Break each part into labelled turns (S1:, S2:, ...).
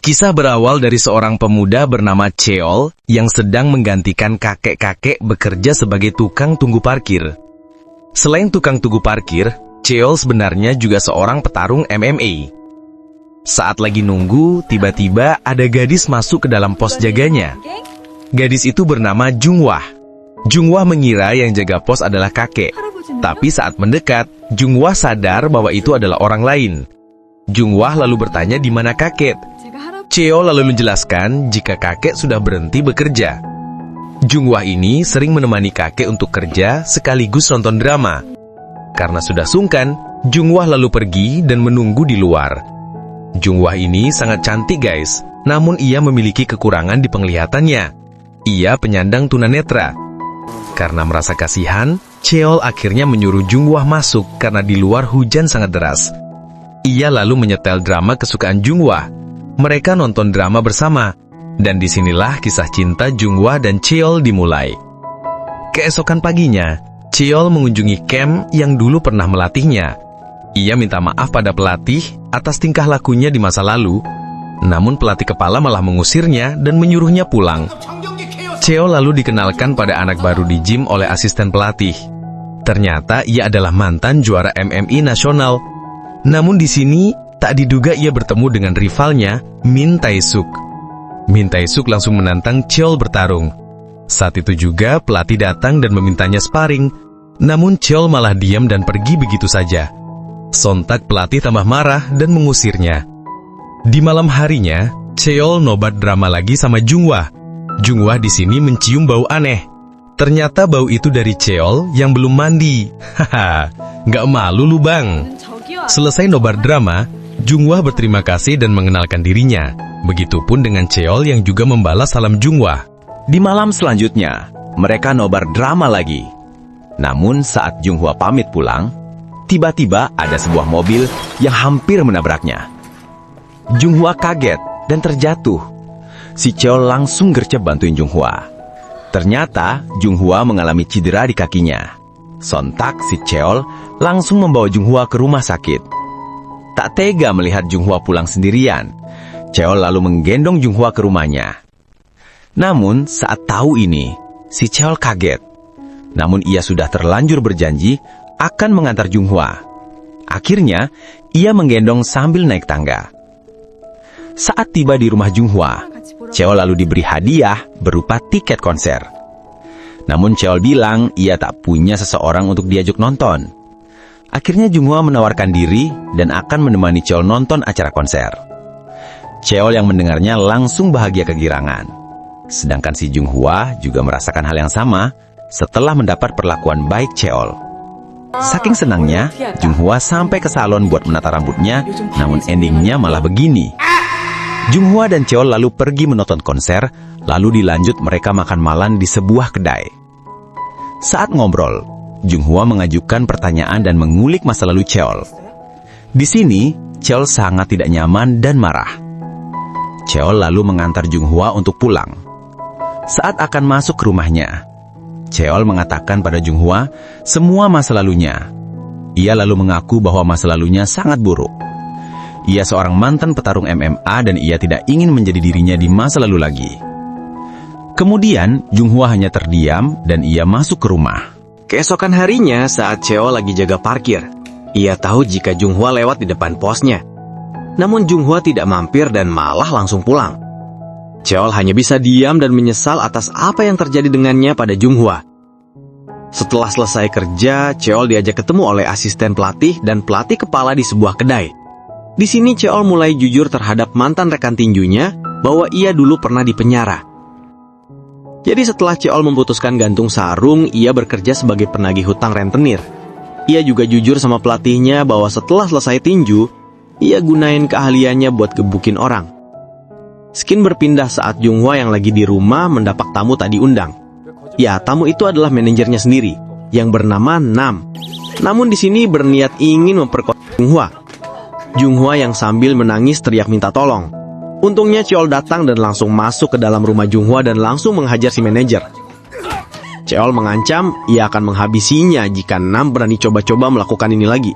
S1: Kisah berawal dari seorang pemuda bernama Cheol yang sedang menggantikan kakek-kakek bekerja sebagai tukang tunggu parkir. Selain tukang tunggu parkir, Cheol sebenarnya juga seorang petarung MMA. Saat lagi nunggu, tiba-tiba ada gadis masuk ke dalam pos jaganya. Gadis itu bernama Junghwa. Junghwa mengira yang jaga pos adalah kakek. Tapi saat mendekat, Junghwa sadar bahwa itu adalah orang lain. Junghwa lalu bertanya di mana kakek. Cheol lalu menjelaskan jika kakek sudah berhenti bekerja. Junghwa ini sering menemani kakek untuk kerja sekaligus nonton drama. Karena sudah sungkan, Junghwa lalu pergi dan menunggu di luar. Junghwa ini sangat cantik guys, namun ia memiliki kekurangan di penglihatannya. Ia penyandang tunanetra. Karena merasa kasihan, Cheol akhirnya menyuruh Junghwa masuk karena di luar hujan sangat deras. Ia lalu menyetel drama kesukaan Junghwa. Mereka nonton drama bersama, dan disinilah kisah cinta Junghwa dan Cheol dimulai. Keesokan paginya, Cheol mengunjungi camp yang dulu pernah melatihnya. Ia minta maaf pada pelatih atas tingkah lakunya di masa lalu, namun pelatih kepala malah mengusirnya dan menyuruhnya pulang. Cheol lalu dikenalkan pada anak baru di gym oleh asisten pelatih. Ternyata ia adalah mantan juara MMA nasional. Namun di sini, tak diduga ia bertemu dengan rivalnya, Min Tae-suk. Min Tae-suk langsung menantang Cheol bertarung. Saat itu juga pelatih datang dan memintanya sparring, namun Cheol malah diam dan pergi begitu saja. Sontak pelatih tambah marah dan mengusirnya. Di malam harinya, Cheol nobat drama lagi sama Junghwa. Junghwa di sini mencium bau aneh. Ternyata bau itu dari Cheol yang belum mandi. Haha, nggak malu lu bang. Selesai nobar drama, Junghwa berterima kasih dan mengenalkan dirinya. Begitupun dengan Cheol yang juga membalas salam Junghwa.
S2: Di malam selanjutnya, mereka nobar drama lagi. Namun saat Junghwa pamit pulang, tiba-tiba ada sebuah mobil yang hampir menabraknya. Junghwa kaget dan terjatuh. Si Cheol langsung gercep bantuin Junghwa. Ternyata Junghwa mengalami cedera di kakinya. Sontak si Cheol langsung membawa Junghwa ke rumah sakit. Tak tega melihat Junghwa pulang sendirian, Cheol lalu menggendong Junghwa ke rumahnya. Namun saat tahu ini, si Cheol kaget. Namun ia sudah terlanjur berjanji akan mengantar Junghwa. Akhirnya, ia menggendong sambil naik tangga. Saat tiba di rumah Junghwa, Cheol lalu diberi hadiah berupa tiket konser. Namun Cheol bilang ia tak punya seseorang untuk diajak nonton. Akhirnya Junghwa menawarkan diri dan akan menemani Cheol nonton acara konser. Cheol yang mendengarnya langsung bahagia kegirangan. Sedangkan si Junghwa juga merasakan hal yang sama setelah mendapat perlakuan baik Cheol. Saking senangnya, Junghwa sampai ke salon buat menata rambutnya, namun endingnya malah begini. Junghwa dan Cheol lalu pergi menonton konser, lalu dilanjut mereka makan malam di sebuah kedai. Saat ngobrol, Junghwa mengajukan pertanyaan dan mengulik masa lalu Cheol. Di sini, Cheol sangat tidak nyaman dan marah. Cheol lalu mengantar Junghwa untuk pulang. Saat akan masuk ke rumahnya, Cheol mengatakan pada Junghwa semua masa lalunya. Ia lalu mengaku bahwa masa lalunya sangat buruk. Ia seorang mantan petarung MMA dan ia tidak ingin menjadi dirinya di masa lalu lagi. Kemudian, Junghwa hanya terdiam dan ia masuk ke rumah.
S3: Keesokan harinya saat Cheol lagi jaga parkir, ia tahu jika Junghwa lewat di depan posnya. Namun Junghwa tidak mampir dan malah langsung pulang. Cheol hanya bisa diam dan menyesal atas apa yang terjadi dengannya pada Junghwa. Setelah selesai kerja, Cheol diajak ketemu oleh asisten pelatih dan pelatih kepala di sebuah kedai. Di sini Cheol mulai jujur terhadap mantan rekan tinjunya bahwa ia dulu pernah dipenjara. Jadi setelah Cheol memutuskan gantung sarung, ia bekerja sebagai penagih hutang rentenir. Ia juga jujur sama pelatihnya bahwa setelah selesai tinju, ia gunain keahliannya buat gebukin orang. Skin berpindah saat Junghwa yang lagi di rumah mendapat tamu tak diundang. Ya, tamu itu adalah manajernya sendiri, yang bernama Nam. Namun di sini berniat ingin memperkosa Junghwa. Junghwa yang sambil menangis teriak minta tolong. Untungnya Cheol datang dan langsung masuk ke dalam rumah Junghwa dan langsung menghajar si manajer. Cheol mengancam ia akan menghabisinya jika Nam berani coba-coba melakukan ini lagi.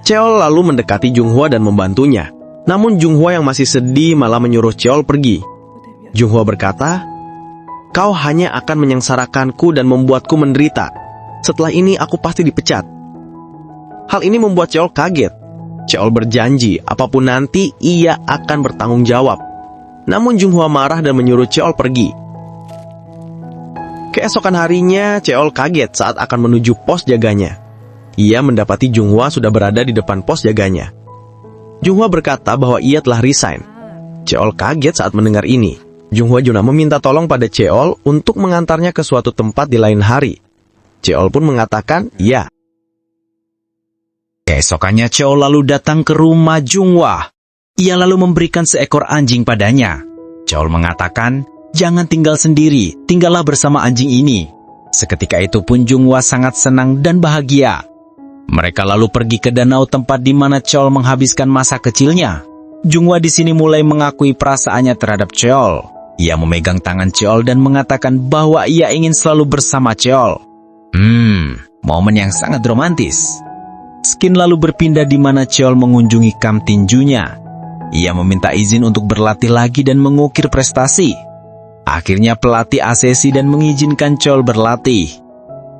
S3: Cheol lalu mendekati Junghwa dan membantunya. Namun Junghwa yang masih sedih malah menyuruh Cheol pergi. Junghwa berkata, "Kau hanya akan menyengsarakanku dan membuatku menderita. Setelah ini aku pasti dipecat." Hal ini membuat Cheol kaget. Cheol berjanji apapun nanti ia akan bertanggung jawab. Namun Junghwa marah dan menyuruh Cheol pergi. Keesokan harinya, Cheol kaget saat akan menuju pos jaganya. Ia mendapati Junghwa sudah berada di depan pos jaganya. Junghwa berkata bahwa ia telah resign. Cheol kaget saat mendengar ini. Junghwa juga meminta tolong pada Cheol untuk mengantarnya ke suatu tempat di lain hari. Cheol pun mengatakan ya.
S4: Keesokannya Cheol lalu datang ke rumah Junghwa. Ia lalu memberikan seekor anjing padanya. Cheol mengatakan, "Jangan tinggal sendiri, tinggallah bersama anjing ini." Seketika itu pun Junghwa sangat senang dan bahagia. Mereka lalu pergi ke danau tempat di mana Cheol menghabiskan masa kecilnya. Junghwa di sini mulai mengakui perasaannya terhadap Cheol. Ia memegang tangan Cheol dan mengatakan bahwa ia ingin selalu bersama Cheol. Momen yang sangat romantis. Skin lalu berpindah di mana Cheol mengunjungi kamp tinjunya. Ia meminta izin untuk berlatih lagi dan mengukir prestasi. Akhirnya pelatih asesi dan mengizinkan Cheol berlatih.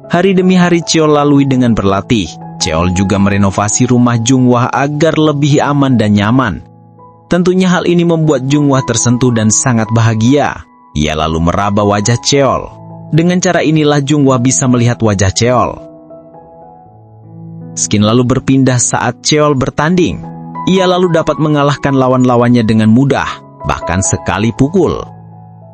S4: Hari demi hari Cheol lalui dengan berlatih. Cheol juga merenovasi rumah Junghwa agar lebih aman dan nyaman. Tentunya hal ini membuat Junghwa tersentuh dan sangat bahagia. Ia lalu meraba wajah Cheol. Dengan cara inilah Junghwa bisa melihat wajah Cheol. Skin lalu berpindah saat Cheol bertanding. Ia lalu dapat mengalahkan lawan-lawannya dengan mudah, bahkan sekali pukul.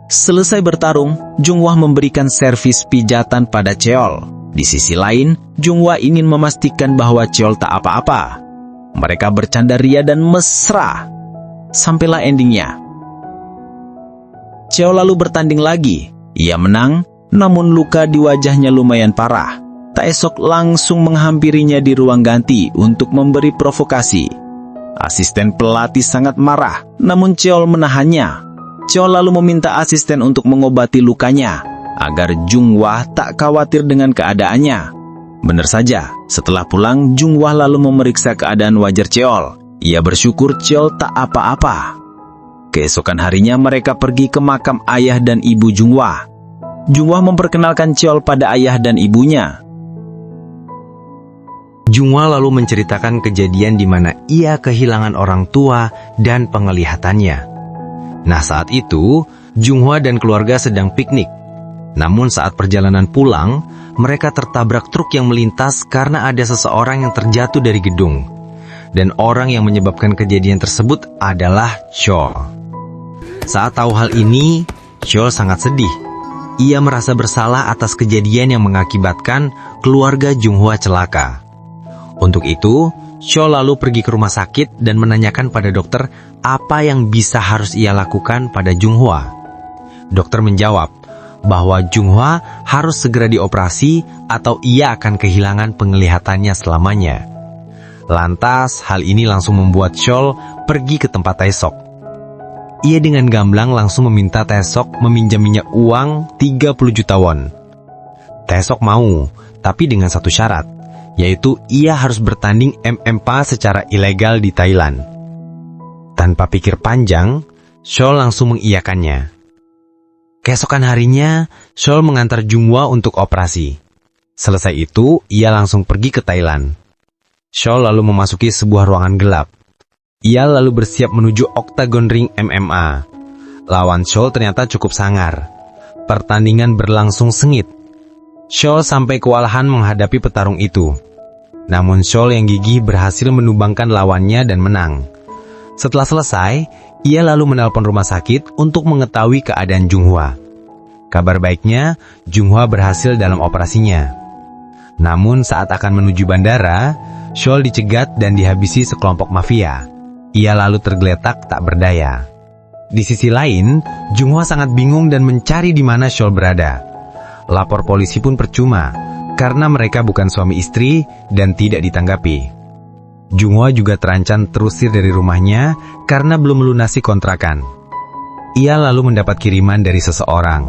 S4: Selesai bertarung, Junghwa memberikan servis pijatan pada Cheol. Di sisi lain, Junghwa ingin memastikan bahwa Cheol tak apa-apa. Mereka bercanda ria dan mesra. Sampailah endingnya. Cheol lalu bertanding lagi. Ia menang, namun luka di wajahnya lumayan parah. Taesok langsung menghampirinya di ruang ganti untuk memberi provokasi. Asisten pelatih sangat marah, namun Cheol menahannya. Cheol lalu meminta asisten untuk mengobati lukanya, agar Junghwa tak khawatir dengan keadaannya. Benar saja, setelah pulang, Junghwa lalu memeriksa keadaan wajar Cheol. Ia bersyukur Cheol tak apa-apa. Keesokan harinya mereka pergi ke makam ayah dan ibu Junghwa. Junghwa memperkenalkan Cheol pada ayah dan ibunya.
S3: Junghwa lalu menceritakan kejadian di mana ia kehilangan orang tua dan penglihatannya. Nah, saat itu, Junghwa dan keluarga sedang piknik. Namun saat perjalanan pulang, mereka tertabrak truk yang melintas karena ada seseorang yang terjatuh dari gedung. Dan orang yang menyebabkan kejadian tersebut adalah Cheol. Saat tahu hal ini, Cheol sangat sedih. Ia merasa bersalah atas kejadian yang mengakibatkan keluarga Junghwa celaka. Untuk itu, Cheol lalu pergi ke rumah sakit dan menanyakan pada dokter apa yang bisa harus ia lakukan pada Junghwa. Dokter menjawab bahwa Junghwa harus segera dioperasi atau ia akan kehilangan penglihatannya selamanya. Lantas, hal ini langsung membuat Cheol pergi ke tempat Taesok. Ia dengan gamblang langsung meminta Taesok meminjaminya uang 30 juta won. Taesok mau, tapi dengan satu syarat, yaitu ia harus bertanding MMA secara ilegal di Thailand. Tanpa pikir panjang, Cheol langsung mengiyakannya. Keesokan harinya, Cheol mengantar Junghwa untuk operasi. Selesai itu, ia langsung pergi ke Thailand. Cheol lalu memasuki sebuah ruangan gelap. Ia lalu bersiap menuju oktagon ring MMA. Lawan Cheol ternyata cukup sangar. Pertandingan berlangsung sengit. Cheol sampai kewalahan menghadapi petarung itu. Namun Cheol yang gigih berhasil menumbangkan lawannya dan menang. Setelah selesai, ia lalu menelpon rumah sakit untuk mengetahui keadaan Junghwa. Kabar baiknya, Junghwa berhasil dalam operasinya. Namun saat akan menuju bandara, Cheol dicegat dan dihabisi sekelompok mafia. Ia lalu tergeletak tak berdaya. Di sisi lain, Junghwa sangat bingung dan mencari di mana Cheol berada. Lapor polisi pun percuma, karena mereka bukan suami istri dan tidak ditanggapi. Junghwa juga terancam terusir dari rumahnya karena belum melunasi kontrakan. Ia lalu mendapat kiriman dari seseorang.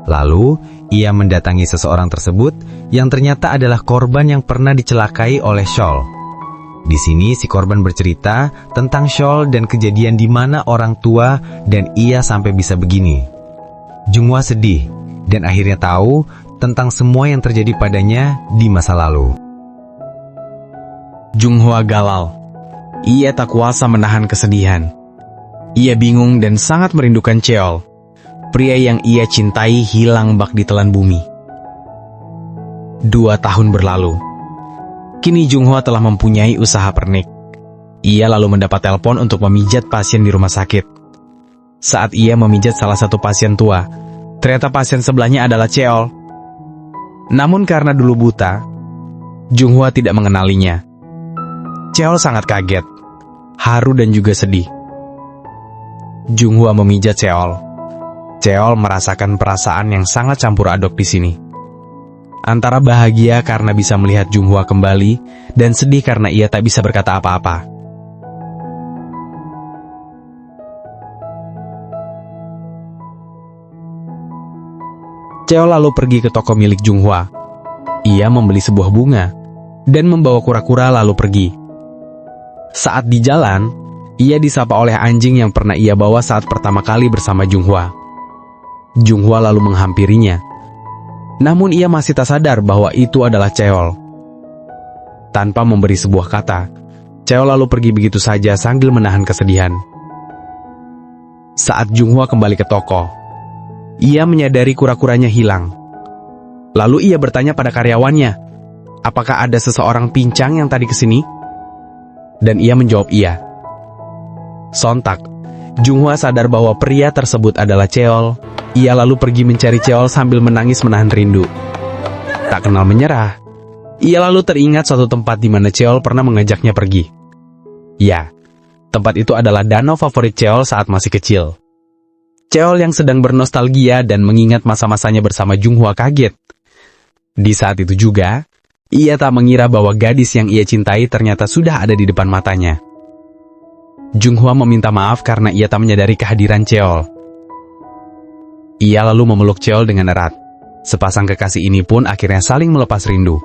S3: Lalu, ia mendatangi seseorang tersebut yang ternyata adalah korban yang pernah dicelakai oleh Cheol.
S5: Di sini si korban bercerita tentang shawl dan kejadian di mana orang tua dan ia sampai bisa begini. Junghwa sedih dan akhirnya tahu tentang semua yang terjadi padanya di masa lalu.
S4: Junghwa galau. Ia tak kuasa menahan kesedihan. Ia bingung dan sangat merindukan Cheol. Pria yang ia cintai hilang bak ditelan bumi. 2 tahun berlalu. Kini Junghwa telah mempunyai usaha pernik. Ia lalu mendapat telepon untuk memijat pasien di rumah sakit. Saat ia memijat salah satu pasien tua, ternyata pasien sebelahnya adalah Cheol. Namun karena dulu buta, Junghwa tidak mengenalinya. Cheol sangat kaget, haru dan juga sedih. Junghwa memijat Cheol. Cheol merasakan perasaan yang sangat campur aduk di sini. Antara bahagia karena bisa melihat Junghwa kembali dan sedih karena ia tak bisa berkata apa-apa. Cheol lalu pergi ke toko milik Junghwa. Ia membeli sebuah bunga dan membawa kura-kura lalu pergi. Saat di jalan, ia disapa oleh anjing yang pernah ia bawa saat pertama kali bersama Junghwa. Junghwa lalu menghampirinya. Namun ia masih tak sadar bahwa itu adalah Cheol. Tanpa memberi sebuah kata, Cheol lalu pergi begitu saja sambil menahan kesedihan. Saat Junghwa kembali ke toko, ia menyadari kura-kuranya hilang. Lalu ia bertanya pada karyawannya, apakah ada seseorang pincang yang tadi kesini? Dan ia menjawab iya. Sontak, Junghwa sadar bahwa pria tersebut adalah Cheol. Ia lalu pergi mencari Cheol sambil menangis menahan rindu. Tak kenal menyerah, ia lalu teringat suatu tempat di mana Cheol pernah mengajaknya pergi. Ya, tempat itu adalah danau favorit Cheol saat masih kecil. Cheol yang sedang bernostalgia dan mengingat masa-masanya bersama Junghwa kaget. Di saat itu juga, ia tak mengira bahwa gadis yang ia cintai ternyata sudah ada di depan matanya. Junghwa meminta maaf karena ia tak menyadari kehadiran Cheol. Ia lalu memeluk Cheol dengan erat. Sepasang kekasih ini pun akhirnya saling melepas rindu.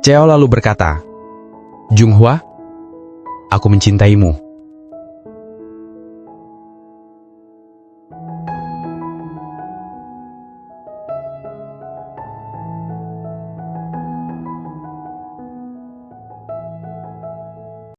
S4: Cheol lalu berkata, "Junghwa, aku mencintaimu."